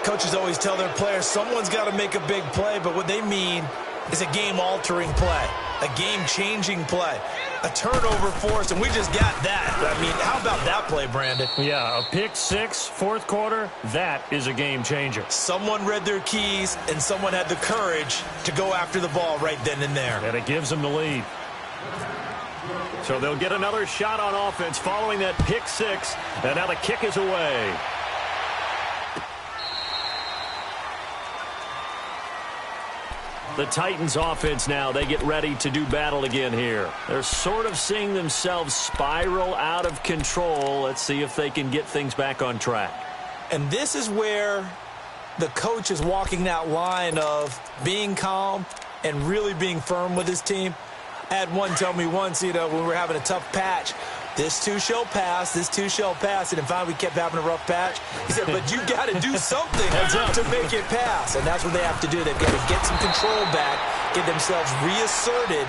[SPEAKER 2] Coaches always tell their players someone's got to make a big play, but what they mean is a game-altering play, a game-changing play, a turnover force, and we just got that. I mean, how about that play, Brandon?
[SPEAKER 1] Yeah, a pick six, 4th quarter, that is a game changer.
[SPEAKER 2] Someone read their keys, and someone had the courage to go after the ball right then and there.
[SPEAKER 1] And it gives them the lead. So they'll get another shot on offense following that pick six, and now the kick is away. The Titans offense now, they get ready to do battle again here. They're sort of seeing themselves spiral out of control. Let's see if they can get things back on track.
[SPEAKER 2] And this is where the coach is walking that line of being calm and really being firm with his team. I had one tell me once, when we were having a tough patch, this too shall pass, this too shall pass. And finally we kept having a rough patch. He said, but you got to do something to make it pass. And that's what they have to do. They've got to get some control back, get themselves reasserted,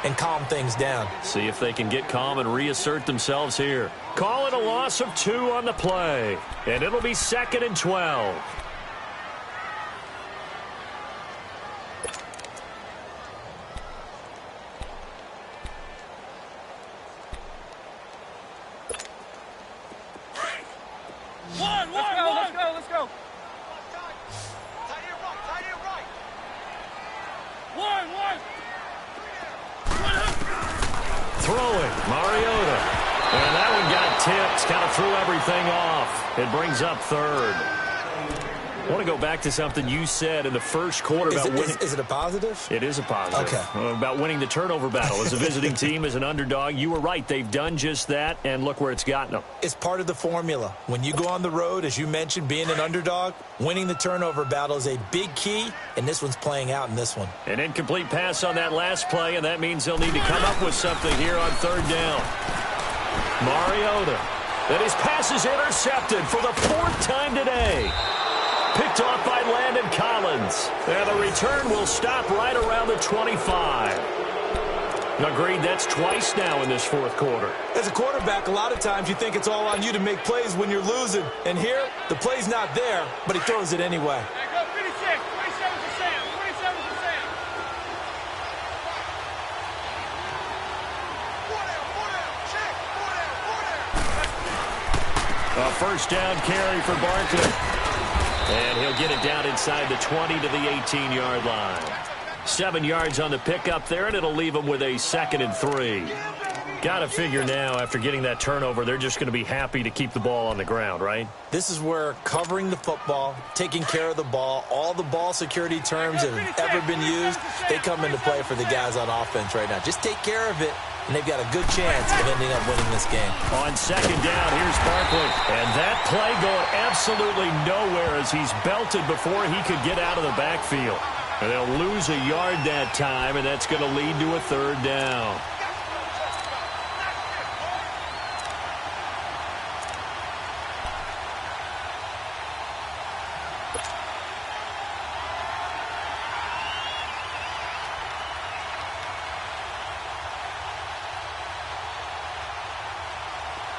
[SPEAKER 2] and calm things down.
[SPEAKER 1] See if they can get calm and reassert themselves here. Call it a loss of 2 on the play. And it'll be 2nd and 12.
[SPEAKER 3] Let's go. Tight end right. One.
[SPEAKER 1] Throwing, Mariota. And that one got tipped, kind of threw everything off. It brings up 3rd. I want to go back to something you said in the first quarter about winning.
[SPEAKER 2] Is it a positive?
[SPEAKER 1] It is a positive.
[SPEAKER 2] Okay.
[SPEAKER 1] About winning the turnover battle as a visiting team, as an underdog. You were right. They've done just that, and look where it's gotten them.
[SPEAKER 2] It's part of the formula. When you go on the road, as you mentioned, being an underdog, winning the turnover battle is a big key, and this one's playing out in this one.
[SPEAKER 1] An incomplete pass on that last play, and that means they'll need to come up with something here on 3rd down. Mariota. And his pass is intercepted for the 4th time today. Picked off by Landon Collins. And the return will stop right around the 25. Agreed, that's twice now in this fourth quarter.
[SPEAKER 2] As a quarterback, a lot of times you think it's all on you to make plays when you're losing. And here, the play's not there, but he throws it anyway.
[SPEAKER 3] Hey, go 56, 27 for Sam, 27 for Sam.
[SPEAKER 1] A first down carry for Barkley. And he'll get it down inside the 20 to the 18-yard line. 7 yards on the pickup there, and it'll leave them with a 2nd and 3. Got to figure now, after getting that turnover, they're just going to be happy to keep the ball on the ground, right?
[SPEAKER 2] This is where covering the football, taking care of the ball, all the ball security terms that have ever been used, they come into play for the guys on offense right now. Just take care of it, and they've got a good chance of ending up winning this game.
[SPEAKER 1] On 2nd down, here's Barkley. And that play going absolutely nowhere as he's belted before he could get out of the backfield. And they'll lose a yard that time, and that's going to lead to a 3rd down.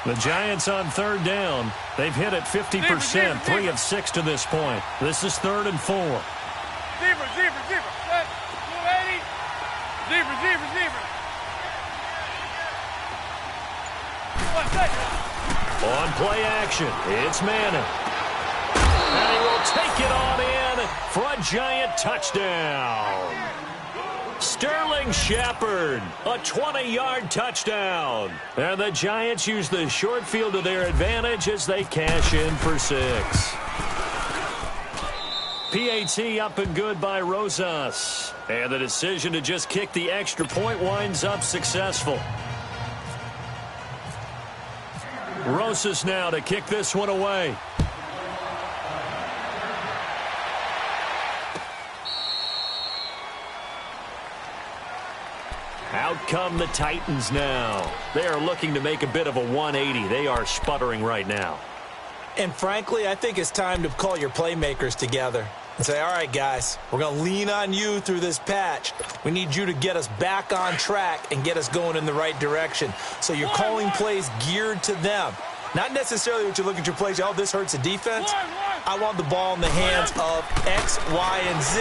[SPEAKER 1] The Giants on 3rd down. They've hit it 50%, 3 of 6 to this point. This is 3rd and 4.
[SPEAKER 3] Zebra, zebra, zebra. Set. 280. Zebra, zebra, zebra. 1 second.
[SPEAKER 1] On play action, it's Manning. And he will take it on in for a Giant touchdown. Sterling Shepard, a 20-yard touchdown. And the Giants use the short field to their advantage as they cash in for 6. PAT up and good by Rosas. And the decision to just kick the extra point winds up successful. Rosas now to kick this one away. Out come the Titans now. They are looking to make a bit of a 180. They are sputtering right now.
[SPEAKER 2] And frankly, I think it's time to call your playmakers together and say, all right, guys, we're going to lean on you through this patch. We need you to get us back on track and get us going in the right direction. So you're calling plays geared to them. Not necessarily what you look at your plays, oh, this hurts the defense. I want the ball in the hands of X, Y, and Z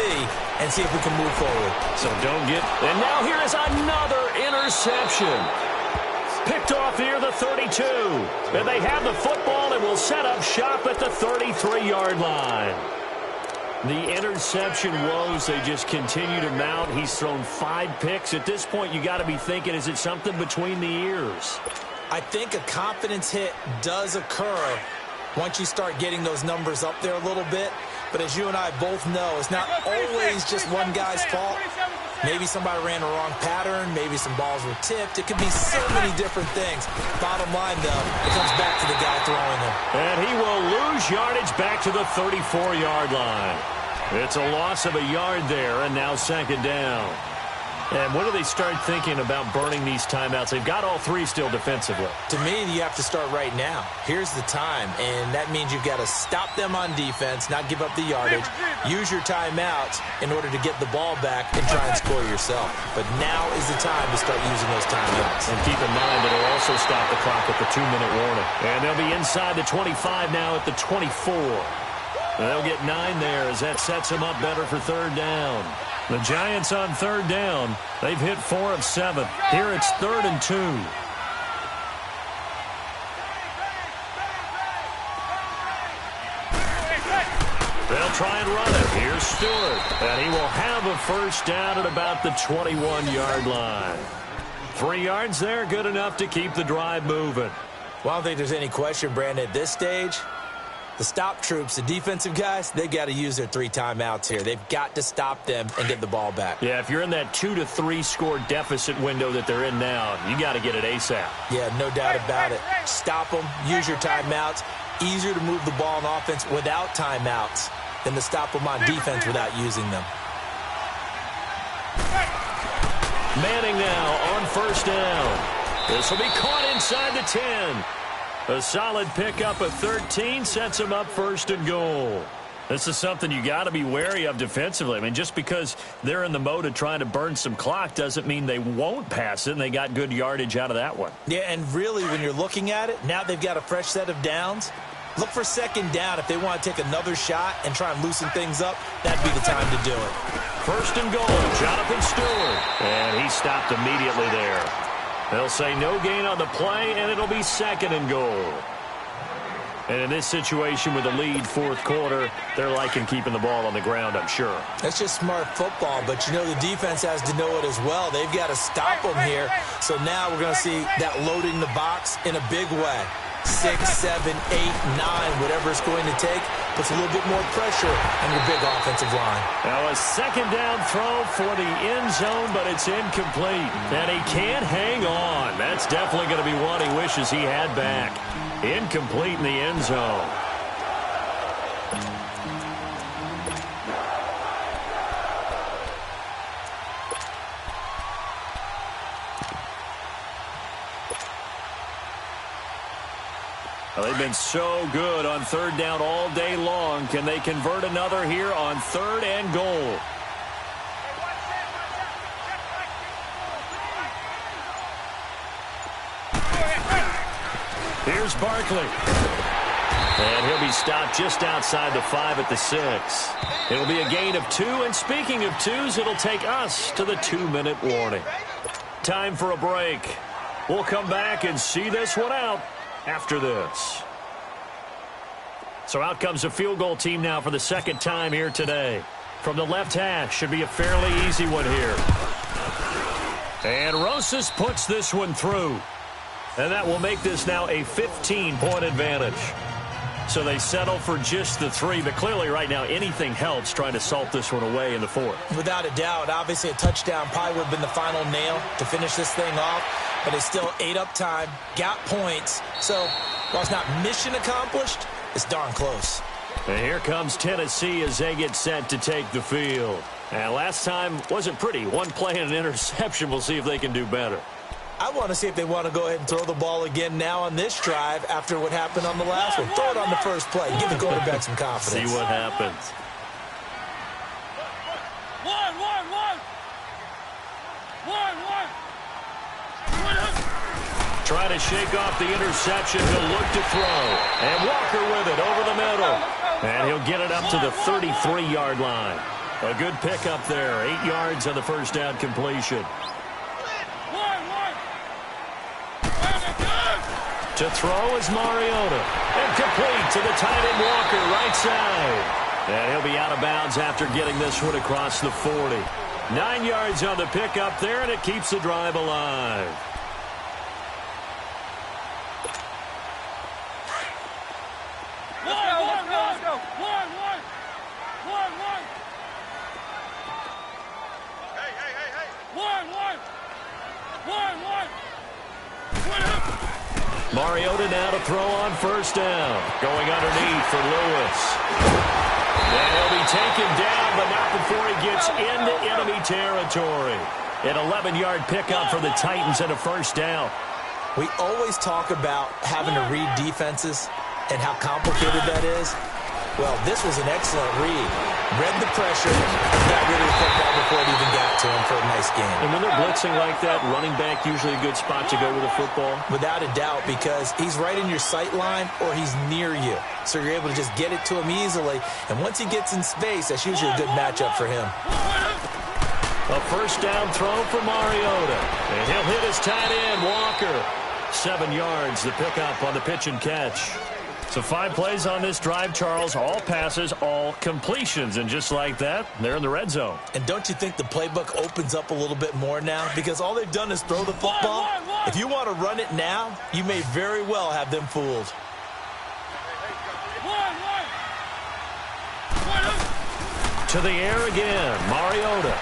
[SPEAKER 2] and see if we can move forward.
[SPEAKER 1] So don't get... And now here is another interception. Picked off near the 32. And they have the football and will set up shop at the 33-yard line. The interception woes, they just continue to mount. He's thrown 5 picks. At this point, you got to be thinking, is it something between the ears?
[SPEAKER 2] I think a confidence hit does occur once you start getting those numbers up there a little bit. But as you and I both know, it's not always just one guy's fault. Maybe somebody ran a wrong pattern. Maybe some balls were tipped. It could be so many different things. Bottom line, though, it comes back to the guy throwing them.
[SPEAKER 1] And he will lose yardage back to the 34-yard line. It's a loss of a yard there, and now 2nd down. And when do they start thinking about burning these timeouts? They've got all 3 still defensively.
[SPEAKER 2] To me, you have to start right now. Here's the time, and that means you've got to stop them on defense, not give up the yardage, use your timeouts in order to get the ball back and try and score yourself. But now is the time to start using those timeouts.
[SPEAKER 1] And keep in mind, it'll also stop the clock at the 2-minute warning. And they'll be inside the 25 now at the 24. And they'll get 9 there as that sets them up better for 3rd down. The Giants on 3rd down. They've hit 4 of 7. Here it's 3rd and 2. They'll try and run it. Here's Stewart. And he will have a first down at about the 21-yard line. 3 yards there, good enough to keep the drive moving.
[SPEAKER 2] Well, I don't think there's any question, Brandon, at this stage. The stop troops, the defensive guys, they got to use their 3 timeouts here. They've got to stop them and get the ball back.
[SPEAKER 1] Yeah, if you're in that 2 to 3 score deficit window that they're in now, you got to get it ASAP.
[SPEAKER 2] Yeah, no doubt about it. Stop them, use your timeouts. Easier to move the ball on offense without timeouts than to stop them on defense without using them.
[SPEAKER 1] Manning now on first down. This will be caught inside the 10. A solid pickup of 13 sets him up 1st and goal. This is something you got to be wary of defensively. I mean, just because they're in the mode of trying to burn some clock doesn't mean they won't pass it, and they got good yardage out of that one.
[SPEAKER 2] Yeah, and really, when you're looking at it, now they've got a fresh set of downs. Look for second down if they want to take another shot and try and loosen things up. That'd be the time to do it.
[SPEAKER 1] First and goal, Jonathan Stewart. And he stopped immediately there. They'll say no gain on the play, and it'll be second and goal. And in this situation with the lead fourth quarter, they're liking keeping the ball on the ground, I'm sure.
[SPEAKER 2] That's just smart football, but you know the defense has to know it as well. They've got to stop them here. So now we're going to see that loading the box in a big way. 6, 7, 8, 9, whatever it's going to take, puts a little bit more pressure on your big offensive line.
[SPEAKER 1] Now a second down throw for the end zone, but it's incomplete. And he can't hang on. That's definitely going to be one he wishes he had back. Incomplete in the end zone. Well, they've been so good on third down all day long. Can they convert another here on third and goal? Here's Barkley. And he'll be stopped just outside the 5 at the 6. It'll be a gain of 2. And speaking of 2s, it'll take us to the 2-minute warning. Time for a break. We'll come back and see this one out after this. So out comes a field goal team now for the second time here today. From the left hash, should be a fairly easy one here. And Rosas puts this one through. And that will make this now a 15-point advantage. So they settle for just the 3, but clearly right now anything helps trying to salt this one away in the 4th.
[SPEAKER 2] Without a doubt, obviously a touchdown probably would have been the final nail to finish this thing off, but it's still ate up time, got points. So while it's not mission accomplished, it's darn close.
[SPEAKER 1] And here comes Tennessee as they get set to take the field. And last time wasn't pretty. One play and an interception. We'll see if they can do better.
[SPEAKER 2] I want to see if they want to go ahead and throw the ball again now on this drive after what happened on the last one. Throw it on the first play. Give the quarterback some confidence.
[SPEAKER 1] See what happens. Try to shake off the interception. He'll look to throw. And Walker with it over the middle. And he'll get it up to the 33-yard line. A good pickup there. 8 yards on the first down completion. To throw is Mariota. And complete to the tight end Walker, right side. And he'll be out of bounds after getting this one across the 40. 9 yards on the pickup there, and it keeps the drive alive. Mariota now to throw on first down. Going underneath for Lewis. And he'll be taken down, but not before he gets into enemy territory. An 11-yard pickup for the Titans and a first down.
[SPEAKER 2] We always talk about having to read defenses and how complicated that is. Well, this was an excellent read. Read the pressure, got rid of the football before it even got to him for a nice game.
[SPEAKER 1] And when they're blitzing like that, running back usually a good spot to go with a football?
[SPEAKER 2] Without a doubt, because he's right in your sight line or he's near you. So you're able to just get it to him easily. And once he gets in space, that's usually a good matchup for him.
[SPEAKER 1] A first down throw for Mariota. And he'll hit his tight end, Walker. 7 yards, the pickup on the pitch and catch. So 5 plays on this drive, Charles. All passes, all completions. And just like that, they're in the red zone.
[SPEAKER 2] And don't you think the playbook opens up a little bit more now? Because all they've done is throw the football. If you want to run it now, you may very well have them fooled.
[SPEAKER 1] To the air again, Mariota.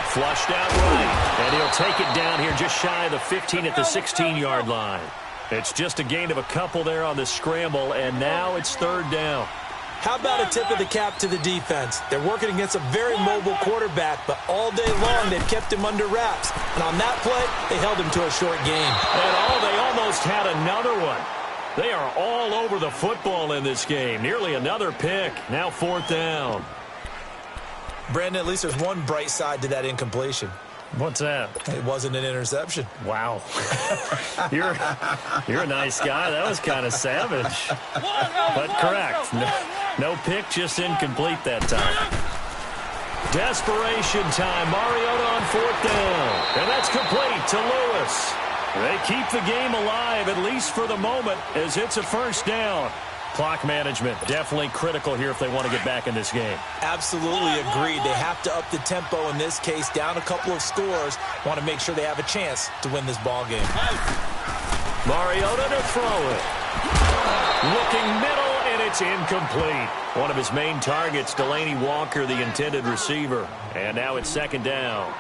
[SPEAKER 1] Flushed out right. And he'll take it down here just shy of the 15 at the 16-yard line. It's just a gain of a couple there on the scramble, and now it's third down.
[SPEAKER 2] How about a tip of the cap to the defense? They're working against a very mobile quarterback, but all day long they've kept him under wraps. And on that play, they held him to a short game.
[SPEAKER 1] And they almost had another one. They are all over the football in this game. Nearly another pick. Now 4th down.
[SPEAKER 2] Brandon, at least there's one bright side to that incompletion.
[SPEAKER 1] What's that?
[SPEAKER 2] It wasn't an interception.
[SPEAKER 1] Wow. You're a nice guy. That was kind of savage. But correct. No pick, just incomplete that time. Desperation time. Mariota on 4th down. And that's complete to Lewis. They keep the game alive, at least for the moment, as it's a 1st down. Clock management definitely critical here if they want to get back in this game.
[SPEAKER 2] Absolutely agreed. They have to up the tempo in this case, down a couple of scores. Want to make sure they have a chance to win this ball game.
[SPEAKER 1] Mariota to throw it. Looking middle, and it's incomplete. One of his main targets, Delaney Walker, the intended receiver. And now it's 2nd down.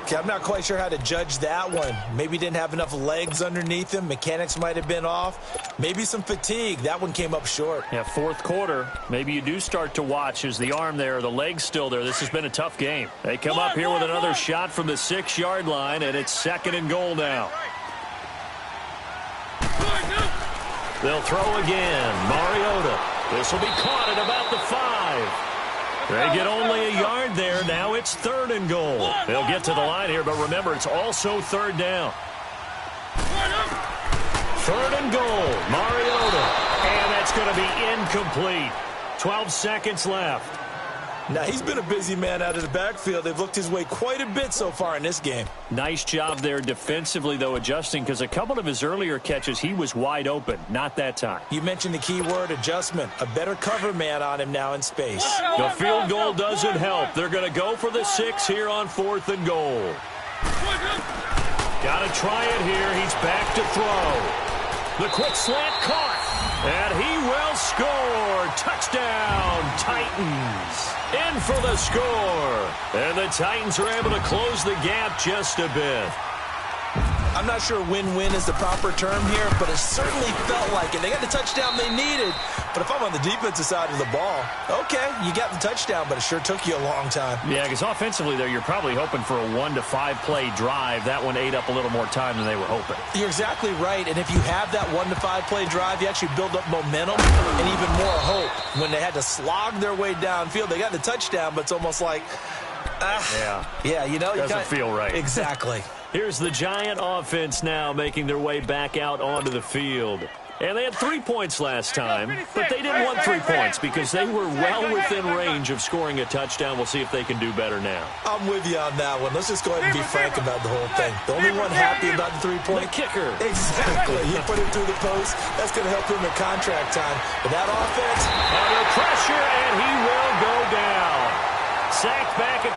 [SPEAKER 2] Okay, I'm not quite sure how to judge that one. Maybe didn't have enough legs underneath him. Mechanics might have been off. Maybe some fatigue. That one came up short.
[SPEAKER 1] Yeah, 4th quarter. Maybe you do start to watch. Is the arm there, the leg's still there? This has been a tough game. They come up here with another shot from the 6-yard line, and it's 2nd and goal now. They'll throw again. Mariota. This will be caught at about the 5. They get only a yard there. Now it's 3rd and goal. They'll get to the line here, but remember, it's also 3rd down. 3rd and goal. Mariota. And that's going to be incomplete. 12 seconds left.
[SPEAKER 2] Now, he's been a busy man out of the backfield. They've looked his way quite a bit so far in this game.
[SPEAKER 1] Nice job there defensively, though, adjusting, because a couple of his earlier catches, he was wide open. Not that time.
[SPEAKER 2] You mentioned the key word, adjustment. A better cover man on him now in space.
[SPEAKER 1] The field goal doesn't help. They're going to go for the 6 here on 4th and goal. Got to try it here. He's back to throw. The quick slant caught. And he will score. Touchdown, Titans. In for the score. And the Titans are able to close the gap just a bit.
[SPEAKER 2] I'm not sure win-win is the proper term here, but it certainly felt like it. They got the touchdown they needed. But if I'm on the defensive side of the ball, okay, you got the touchdown, but it sure took you a long time.
[SPEAKER 1] Yeah, because offensively, though, you're probably hoping for a 1 to 5 play drive. That one ate up a little more time than they were hoping.
[SPEAKER 2] You're exactly right, and if you have that 1 to 5 play drive, you actually build up momentum and even more hope. When they had to slog their way downfield, they got the touchdown, but it's almost like, yeah, you know,
[SPEAKER 1] doesn't feel right.
[SPEAKER 2] Exactly.
[SPEAKER 1] Here's the Giant offense now making their way back out onto the field. And they had 3 points last time, but they didn't want 3 points because they were well within range of scoring a touchdown. We'll see if they can do better now.
[SPEAKER 2] I'm with you on that one. Let's just go ahead and be frank about the whole thing. The only one happy about the 3-point?
[SPEAKER 1] The kicker.
[SPEAKER 2] Exactly. He put it through the post. That's going to help him in contract time. But that offense,
[SPEAKER 1] under pressure, and he will go down. Sacked back at